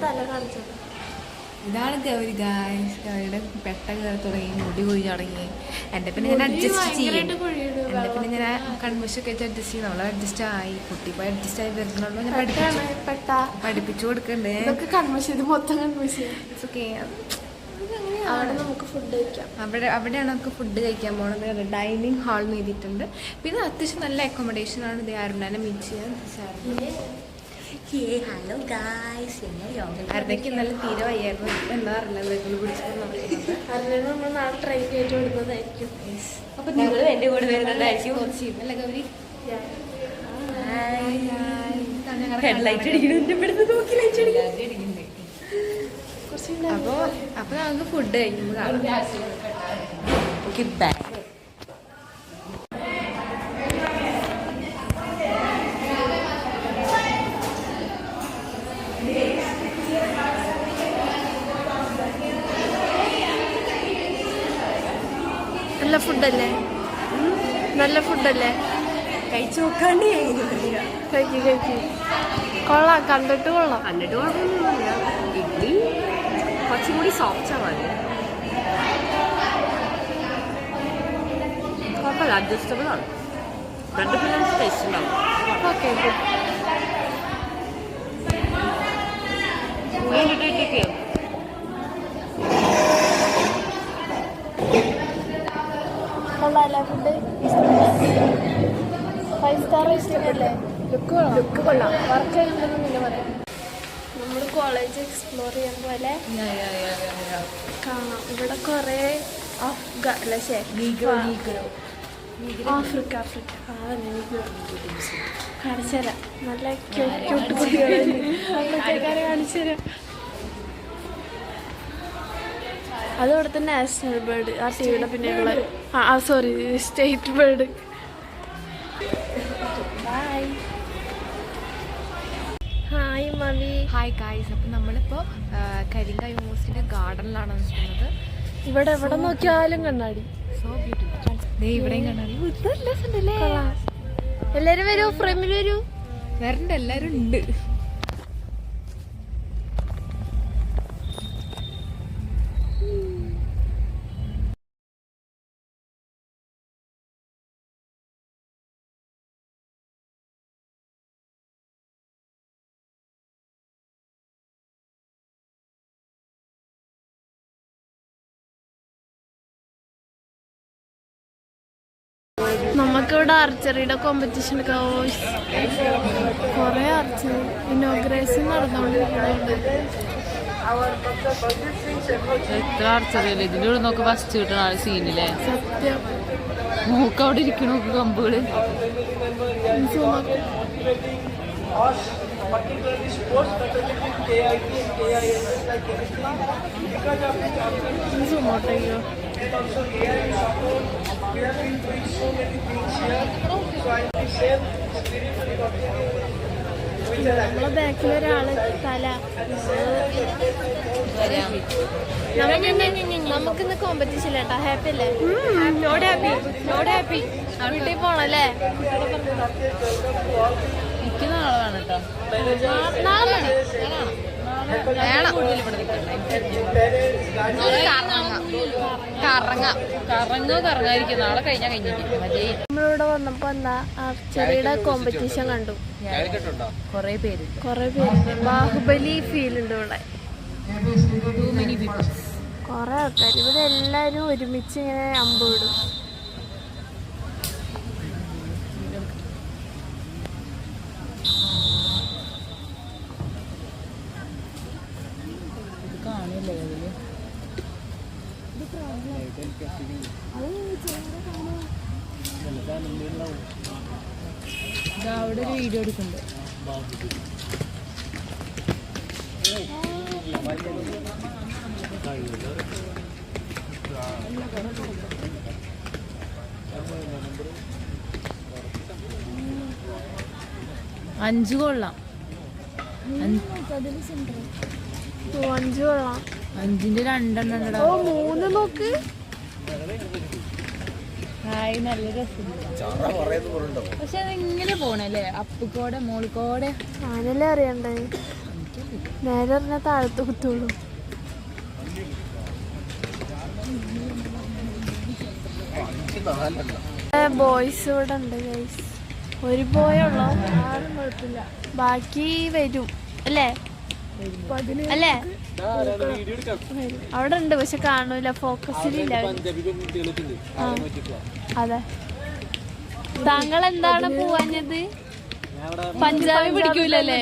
തല കാണിച്ചത്. ഇതാണ് ഗൗരി ഗായ്സ്. ഗൗരിയുടെ പെട്ട കയറി തുടങ്ങി, മുടി കൊഴി തുടങ്ങി. എൻ്റെ പിന്നെ ഞാൻ അഡ്ജസ്റ്റ് ചെയ്യും. എൻ്റെ പിന്നെ ഞാൻ കൺവെൻഷൊക്കെ വെച്ച് അഡ്ജസ്റ്റ് ചെയ്യും. നമ്മൾ അഡ്ജസ്റ്റ് ആയി, കുട്ടി പോയി അഡ്ജസ്റ്റ് ആയി വരുന്നുള്ളൂ. ഞാൻ പഠിപ്പിച്ചു കൊടുക്കണ്ടേ. അവിടെ നമുക്ക് ഫുഡ് കഴിക്കാം. അവിടെയാണ് നമുക്ക് ഫുഡ് കഴിക്കാൻ പോകുന്നത്. ഡൈനിങ് ഹാൾ എഴുതിയിട്ടുണ്ട്. പിന്നെ അത്യാവശ്യം നല്ല അക്കോമഡേഷൻ ആണ്. ഇത് അരുണനെ മീറ്റ് ചെയ്യാൻ. ഹലോ ഗായ്സ്, അരുണയ്ക്ക് നല്ല തീരെ വയ്യായിരുന്നു. എന്താ അറിയില്ല, നമ്മൾ നാളെ ട്രെയിൻ കയറ്റി വിടുന്നതായിരിക്കും. അപ്പൊ നിങ്ങൾ എൻ്റെ കൂടെ വരുന്നതായിരിക്കും. അല്ല ഗൗരി, ഹെഡ്ലൈറ്റ് അടിക്കുന്നുണ്ട്. അപ്പൊ നമുക്ക് ഫുഡ് കഴിക്കുമ്പോൾ കാണാം. നല്ല ഫുഡല്ലേ? നല്ല ഫുഡല്ലേ? കഴിച്ചു നോക്കാണ്ട് കഴിക്കും. കൊള്ളാം, കണ്ടിട്ട് കൊള്ളാം. കുഴപ്പമൊന്നുമില്ല. ഇഡ്ഡലി കുറച്ചും കൂടി സോഫ്റ്റ് ആവാൻ കുഴപ്പമില്ല, അഡ്ജസ്റ്റബിൾ ആണ്. രണ്ട് പിന്നെ ടേസ്റ്റ് ഉണ്ടാവും. ഓക്കെ, കൊള്ളാല്ലേ ഫുഡ്? 5 സ്റ്റാർ ഇഷ്ടമല്ലേ? ലുക്ക് കൊള്ളാം. വർക്ക് ചെയ്യുന്നുണ്ടെന്ന് പിന്നെ പറയാം. നമ്മൾ കോളേജ് എക്സ്പ്ലോർ ചെയ്യാൻ പോലെ കാണാം. ഇവിടെ കുറേ ആഫ്രിക്ക കാണിച്ചുതരാം. നല്ല ക്യൂട്ട് കുട്ടികളെ കാണിച്ചുതരാം. അത് ഇവിടുത്തെ നാഷണൽ ബേർഡ്. ആ ടിവിയുടെ പിന്നെയുള്ള sorry, state bird. Hi mummy. Hi guys. അപ്പം നമ്മളിപ്പോൾ കരിങ്ക യൂണിവേഴ്സിറ്റിയുടെ ഗാർഡനിലാണ് നിൽക്കുന്നത്. ഇവിടെ എവിടെ നോക്കിയാലും കണ്ണാടി. So beautiful. ഇവിടെയും കണ്ണാടി. എല്ലാരും വരൂ, ഫ്രെയിമിൽ വരൂ. വരണ്ട, എല്ലാരും ഉണ്ട്. നമുക്കിവിടെ ആർച്ചറിയുടെ കോമ്പറ്റീഷൻ ഒക്കെ കുറെ ആർച്ചറി ഇനോഗ്രേഷൻ നടന്നുകൊണ്ടിരിക്കുന്നുണ്ട്. എത്ര ആർച്ചറിയല്ലേ ഇതിൻ്റെ ഉള്ളിൽ നോക്ക്. ഫസ്റ്റ് കിട്ടണ ആള് സീനില്ലേ? സത്യം. നോക്ക് അവിടെ ഇരിക്കണ കമ്പുകള്. സൂമോട്ടയ്യോ നമ്മളെ ബാക്കിലൊരാള് തല. നമുക്കിന്ന് കോമ്പറ്റീഷൻ കേട്ടാ. ഹാപ്പി അല്ലേ? Not happy. വീട്ടിൽ പോണല്ലേ? എനിക്ക് നാളെ വേണം കേട്ടോ. നാളെ കറങ്ങാതിരിക്കും. നാളെ കഴിഞ്ഞിട്ട് നമ്മളിവിടെ വന്നപ്പോ എന്താ ആർച്ചറിയുടെ കോമ്പറ്റീഷൻ കണ്ടു. കൊറേ പേര് ബാഹുബലി ഫീൽ ഉണ്ട് ഇവിടെ. കൊറേ ആൾക്കാർ ഇവിടെ എല്ലാരും ഒരുമിച്ച് ഇങ്ങനെ അമ്പ് വിടും. അവിടെ ഒരു വീഡിയോ എടുക്കുന്നുണ്ട്. അഞ്ച് കൊള്ളാം. 5 കൊള്ളാം. 5ന്റെ 2 3 നോക്ക്. ഹായ് നല്ല രസമുണ്ട്. പക്ഷെ അതിങ്ങനെ പോണല്ലേ അപ്പുക്കോടെ മോളിക്കോടെ ആനല്ലേ അറിയണ്ടേ? നേരെ പറഞ്ഞാൽ താഴത്ത് കുത്തുള്ളൂ. ബോയ്സ് ഇവിടെ ഉണ്ട് ഗൈസ്. ഒരു ബോയേ ഉള്ളൂ, ആരും കുഴപ്പമില്ല. ബാക്കി വരും അല്ലേ? അല്ലേ അവിടെ ഉണ്ട്, പക്ഷെ കാണൂല, ഫോക്കസിലില്ല. അതെ. താങ്കൾ എന്താണ് പോവാഞ്ഞത്? പഞ്ചാബി പിടിക്കൂലല്ലേ?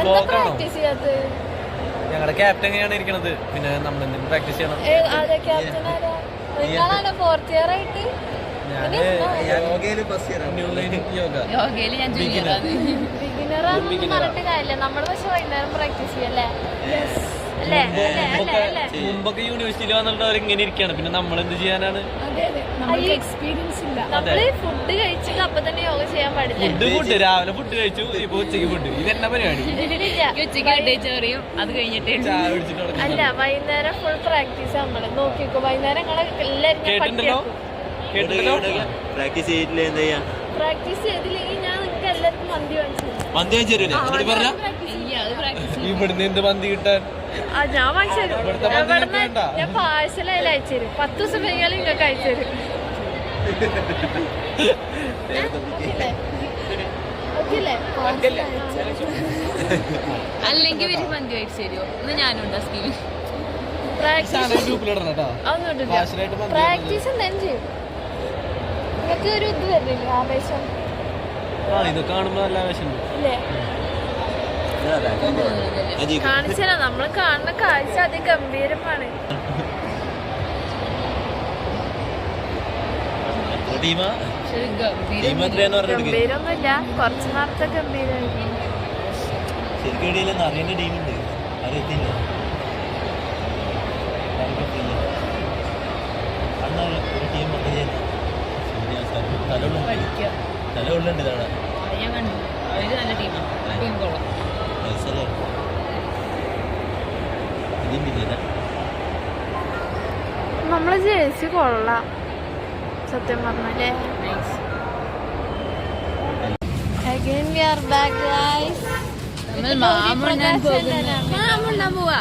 ഓ പ്രാക്ടീസ് ചെയ്യാത്തത്? ഞങ്ങളുടെ ക്യാപ്റ്റൻ എങ്ങനെയാണ് ഇരിക്കണത്, പിന്നെ നമ്മൾ എന്തെങ്കിലും പ്രാക്ടീസ് ചെയ്യണം. അതെ, ക്യാപ്റ്റൻ ആരാ? നിങ്ങളാണ് ഫോർത്ത് ഇയർ ആയിട്ട്? ബിഗിനറാന്നൊന്നും പറഞ്ഞിട്ട് കാര്യമില്ല. നമ്മൾ പക്ഷെ വൈകുന്നേരം പ്രാക്ടീസ് ചെയ്യല്ലേ? മുമ്പൊക്കെ യൂണിവേഴ്സിറ്റിയിൽ വന്നിട്ട് ഇങ്ങനെ ഇരിക്കുകയാണ്, പിന്നെ നമ്മൾ എന്ത് ചെയ്യാനാണ്? എക്സ്പീരിയൻസ് ഇല്ല. നമ്മള് ഫുഡ് കഴിച്ചിട്ട് അപ്പൊ തന്നെ യോഗ ചെയ്യാൻ പാടില്ല. ഫുഡ് രാവിലെ ഫുഡ് കഴിച്ചു, ഇപ്പൊ ഉച്ചയ്ക്ക് ഫുഡ്, ഇതെന്നാ പരിപാടി? അത് കഴിഞ്ഞിട്ട് അല്ല, വൈകുന്നേരം ഫുൾ പ്രാക്ടീസ്. നമ്മള് നോക്കിക്കോ, വൈകുന്നേരം നിങ്ങളെ കേട്ടിട്ടുണ്ടല്ലോ പ്രാക്ടീസ് ചെയ്തിട്ടില്ല, എന്താ ചെയ്യാ? പ്രാക്ടീസ് ചെയ്തില്ലെങ്കിൽ ഞാൻ നിങ്ങൾക്ക് എല്ലാവർക്കും മന്തി മന്തി വാങ്ങിച്ചു തരൂലേ? എന്നിട്ട് പറഞ്ഞ ഇവിടുന്ന് എന്ത് മന്തി കിട്ടാൻ? ഞാൻ വാങ്ങിച്ചു തരും. ഞാൻ പാഴ്സലായാലും അയച്ചു തരും. 10 ദിവസം കഴിഞ്ഞാലും നിങ്ങൾക്ക് അയച്ചു തരും. അല്ലെങ്കിൽ ഒരു മന്തി അയച്ചു തരുമോ? ഇന്ന് ഞാനുണ്ടോ സ്കീം? പ്രാക്ടീസ് എന്തായാലും ചെയ്യും. നിങ്ങൾക്ക് ഒരു ഇത് വരുന്നില്ല, ആവേശം? ഇത് കാണുമ്പോ നല്ല ആവേശം ഇല്ലേ? കാണിച്ചാ നമ്മൾ കാണുന്ന കാഴ്ച അതിഗംഭീരമാണ്. ഗംഭീരൊന്നുമില്ല, കുറച്ച് നേരത്തെ ഗംഭീരമായിരുന്നു. ശരിക്കും അറിയേണ്ട ടീമുണ്ട്, അറിയത്തില്ല. ഒരു ടീം തലവുള്ളുണ്ട് ഇതാണ്. ഞാൻ കണ്ടു, അവര് നല്ല ടീമാണ്. ടീം കൊള്ളാം. നമ്മള് ജേഴ്സി കൊള്ളാം സത്യം പറഞ്ഞല്ലേ. Again we are back guys. നമ്മൾ മാമുണ്ണാൻ പോവാ.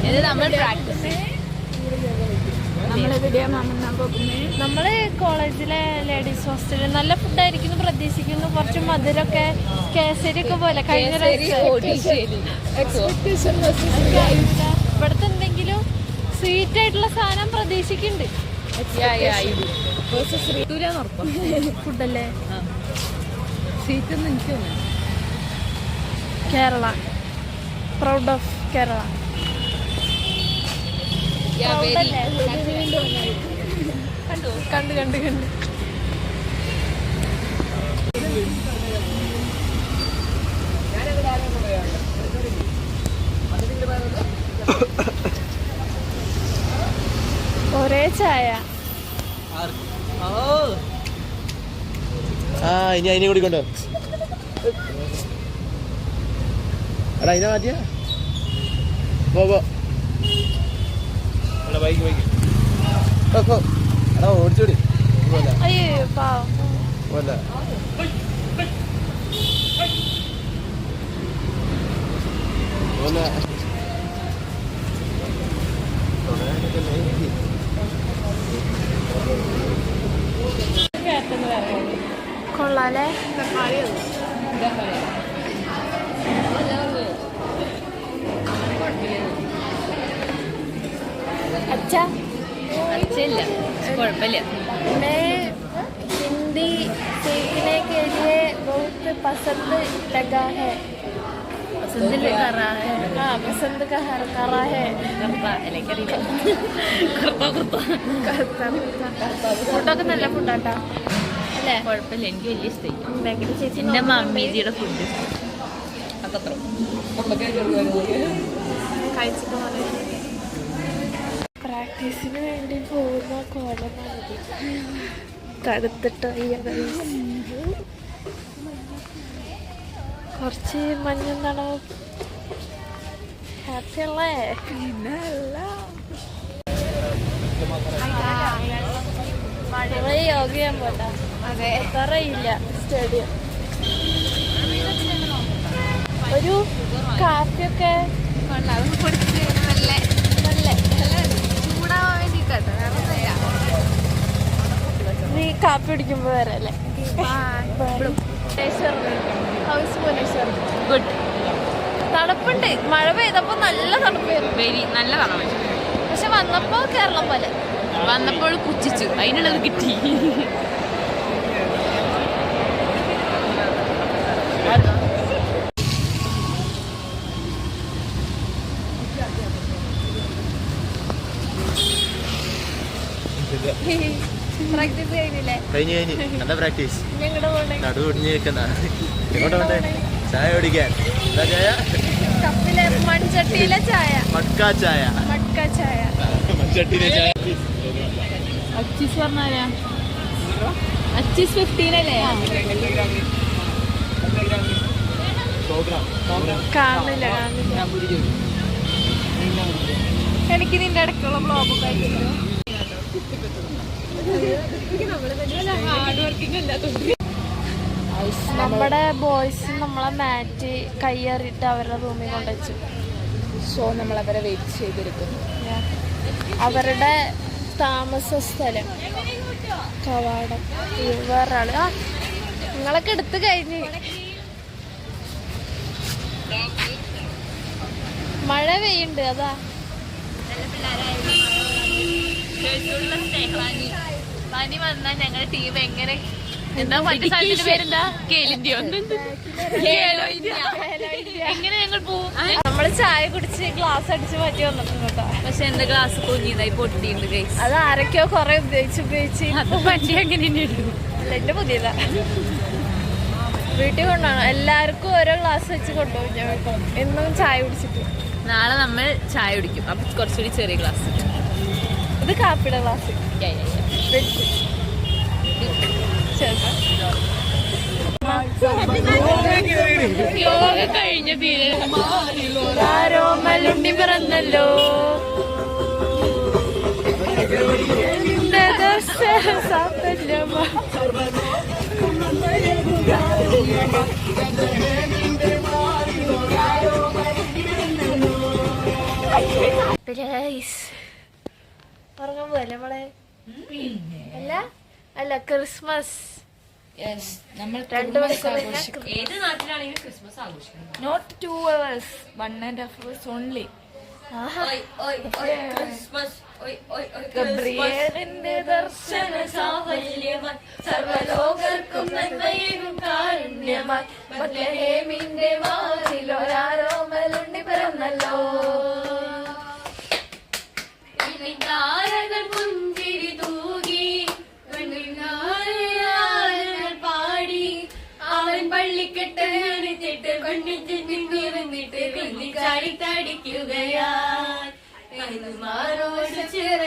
ഇത് നമ്മൾ പ്രാക്ടീസ്. നമ്മള് കോളേജിലെ ലേഡീസ് ഹോസ്റ്റലിൽ നല്ല ഫുഡായിരിക്കുന്നു പ്രതീക്ഷിക്കുന്നു. കുറച്ച് മധുരമൊക്കെ കേസരി ഒക്കെ പോലെ കഴിഞ്ഞ ഇവിടുത്തെ എന്തെങ്കിലും സ്വീറ്റ് ആയിട്ടുള്ള സാധനം പ്രതീക്ഷിക്കുന്നുണ്ട്. ഫുഡല്ലേ സീറ്റൊന്നും എനിക്ക് തോന്നുന്നു. Kerala, proud of Kerala. കണ്ട് കണ്ട് കണ്ട് ഒരേ ചായ. ഇനി അതിനെ കൂടിക്കൊണ്ടോ? എടാ അതിനെ മാറ്റിയാ പോ. ബൈക്ക് എടാ ഓടിച്ചോടി. അയ്യോ പാവം. കൊള്ളാലേ. अच्छा അച്ഛല്ല കുഴപ്പമില്ല. मैं हिंदी सीखने के लिए बहुत पसंद लगा है. पसंद लगा रहा है. हाँ पसंद का करा है. ഫുഡൊക്കെ നല്ല ഫുഡാട്ടാ അല്ലേ? കുഴപ്പമില്ല, എനിക്ക് വലിയ ഇഷ്ടമായി. ബാക്കിൽ ചേച്ചി എൻ്റെ മമ്മീജിയുടെ ഫുഡ് അത്ര കഴിച്ചിട്ട് പറയാം. പ്രാക്ടീസിന് വേണ്ടി പോകുന്ന കോലമാണിത്. തടുത്തിട്ട് കുറച്ച് മഞ്ഞെന്താണ് ഹാപ്പി അല്ലേ? മഴ യോഗ ചെയ്യാൻ പോട്ടാ. അതെ അത്രയില്ല സ്റ്റേഡിയം. ഒരു കാപ്പിയൊക്കെ അതൊക്കെ കുടിച്ച് നല്ല നല്ല ചൂടാവാൻ വേണ്ടിട്ടാട്ടോ. നീ കാപ്പി കുടിക്കുമ്പോ വരല്ലേ? House Bhubaneswar good. തണുപ്പുണ്ട്. മഴ പെയ്തപ്പോ നല്ല തണുപ്പായിരുന്നു. വെരി നല്ല തണുപ്പ്. പക്ഷെ വന്നപ്പോ കേരളം പോലെ. വന്നപ്പോൾ പുച്ഛിച്ചു, അതിനുള്ളത് കിട്ടി. പ്രാക്ടീസ് കഴിഞ്ഞില്ലേ? കഴിഞ്ഞ് എന്താ പ്രാക്ടീസ്? ഞങ്ങളുടെ പോണേ നടു ഒടിഞ്ഞ് നിൽക്കുന്ന എങ്ങോട്ട് പോണ്ടേ? ചായ കുടിക്കാൻ. എന്താ ചായ? കപ്പിലെ മൺചട്ടിയിലെ ചായ. മട്കാ ചായ. മട്ക ചായ. മൺചട്ടിയിലെ ചായ. അച്ചീസ് പറഞ്ഞാരാ? അച്ചീസ് 15 അല്ലേ? കാണില്ല. എനിക്ക് നിന്റെ ഇടയ്ക്കുള്ള ബ്ലോഗൊക്കെ അയച്ചിരുന്നു. നമ്മുടെ ബോയ്സ് നമ്മളെ മാറ്റ് കയ്യേറിയിട്ട് അവരുടെ റൂമിൽ കൊണ്ടുവച്ചു. സോ നമ്മൾ അവരെ വെയിറ്റ് ചെയ്തിരിക്കുന്നു. അവരുടെ താമസ സ്ഥലം കവാടം. വേറൊരാള് നിങ്ങളൊക്കെ എടുത്തു കഴിഞ്ഞ്. മഴ പെയ്യുണ്ട് അതാ. പനി വന്നാൽ ഞങ്ങളുടെ ടീം എങ്ങനെ എന്താ മറ്റു സ്ഥലത്തിന്റെ പേരെന്താ? കേലിന്ത്യ. എങ്ങനെ ഞങ്ങൾ പോവും? നമ്മള് ചായ കുടിച്ച് ഗ്ലാസ് അടിച്ച് മാറ്റി വന്നിട്ടുണ്ട് കേട്ടോ. പക്ഷെ എന്റെ ഗ്ലാസ് കുഞ്ഞിതായി പൊട്ടിയിട്ടുണ്ട് ഗൈസ്. അത് ആരൊക്കെയോ കൊറേ ഉപയോഗിച്ച് അത് വണ്ടി അങ്ങനെ അല്ല എന്റെ പുതിയതാ. വീട്ടിൽ കൊണ്ടാണ് എല്ലാവർക്കും ഓരോ ഗ്ലാസ് വെച്ച് കൊണ്ടുപോകും. ഞാൻ എന്നും ചായ കുടിച്ചിട്ട്. നാളെ നമ്മൾ ചായ കുടിക്കും. അപ്പൊ കുറച്ചുകൂടി ചെറിയ ഗ്ലാസ്. ഇത് കാപ്പിയുടെ ഗ്ലാസ് യോഗ കഴിഞ്ഞ ആരോ മലുണ്ടി പിറന്നല്ലോ. ഉറങ്ങാൻ പോവല്ലേ മോളെ? അല്ല അല്ല ക്രിസ്മസ് നമ്മൾ 2 മണിക്കൂർ ഏത് നാട്ടിലാണെങ്കിലും ക്രിസ്മസ് ആഘോഷിക്കണം. Not 2 hours 1.5 hours only. ഗബ്രിയേലിന്റെ ദർശന സാഫല്യമായി സർവ്വലോകർക്കും നന്മയേകും കാരുണ്യമായി ബത്ലഹേമിന്റെ വാതിലൊരാരോമലുണ്ണി പിറന്നല്ലോ. താരകൾ പുഞ്ചിരി തൂകി പാടി അവൻ പള്ളിക്കെട്ട് അണിച്ചിട്ട് കൊണ്ടിച്ചിട്ട് കുഞ്ഞിച്ചാടി തടിക്കുകയായി മാറോട് ചിറ